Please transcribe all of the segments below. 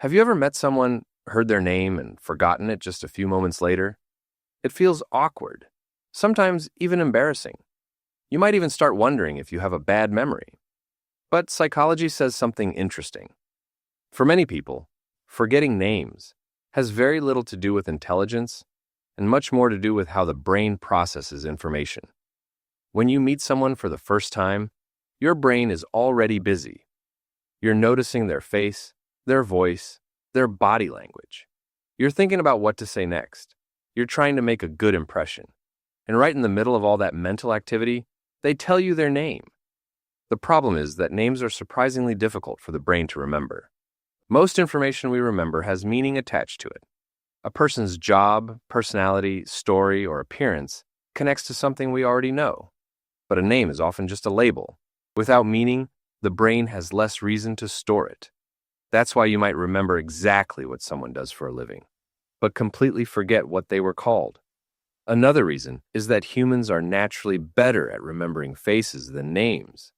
Have you ever met someone, heard their name, and forgotten it just a few moments later? It feels awkward, sometimes even embarrassing. You might even start wondering if you have a bad memory. But psychology says something interesting. For many people, forgetting names has very little to do with intelligence and much more to do with how the brain processes information. When you meet someone for the first time, your brain is already busy. You're noticing their face, their voice, their body language. You're thinking about what to say next. You're trying to make a good impression. And right in the middle of all that mental activity, they tell you their name. The problem is that names are surprisingly difficult for the brain to remember. Most information we remember has meaning attached to it. A person's job, personality, story, or appearance connects to something we already know. But a name is often just a label. Without meaning, the brain has less reason to store it. That's why you might remember exactly what someone does for a living, but completely forget what they were called. Another reason is that humans are naturally better at remembering faces than names.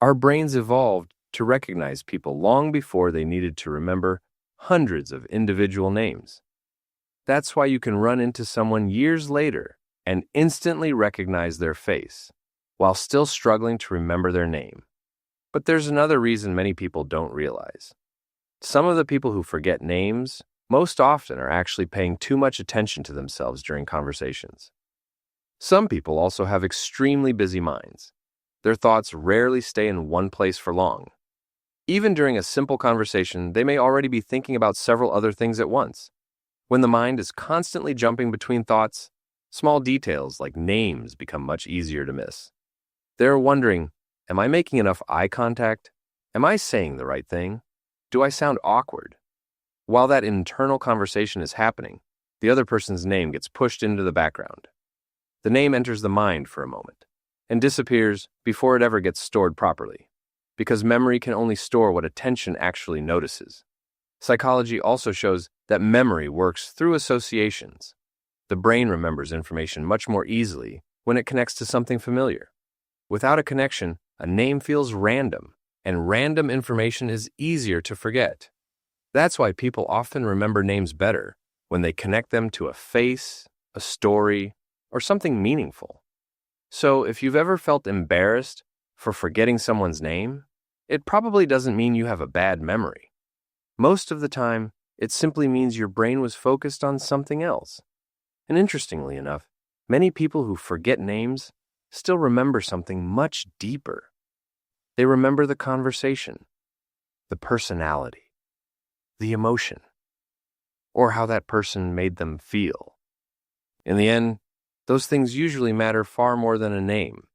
Our brains evolved to recognize people long before they needed to remember hundreds of individual names. That's why you can run into someone years later and instantly recognize their face, while still struggling to remember their name. But there's another reason many people don't realize. Some of the people who forget names most often are actually paying too much attention to themselves during conversations. Some people also have extremely busy minds. Their thoughts rarely stay in one place for long. Even during a simple conversation, they may already be thinking about several other things at once. When the mind is constantly jumping between thoughts, small details like names become much easier to miss. They're wondering, am I making enough eye contact? Am I saying the right thing? Do I sound awkward? While that internal conversation is happening, the other person's name gets pushed into the background. The name enters the mind for a moment and disappears before it ever gets stored properly, because memory can only store what attention actually notices. Psychology also shows that memory works through associations. The brain remembers information much more easily when it connects to something familiar. Without a connection, a name feels random, and random information is easier to forget. That's why people often remember names better when they connect them to a face, a story, or something meaningful. So if you've ever felt embarrassed for forgetting someone's name, it probably doesn't mean you have a bad memory. Most of the time, it simply means your brain was focused on something else. And interestingly enough, many people who forget names still remember something much deeper. They remember the conversation, the personality, the emotion, or how that person made them feel. In the end, those things usually matter far more than a name.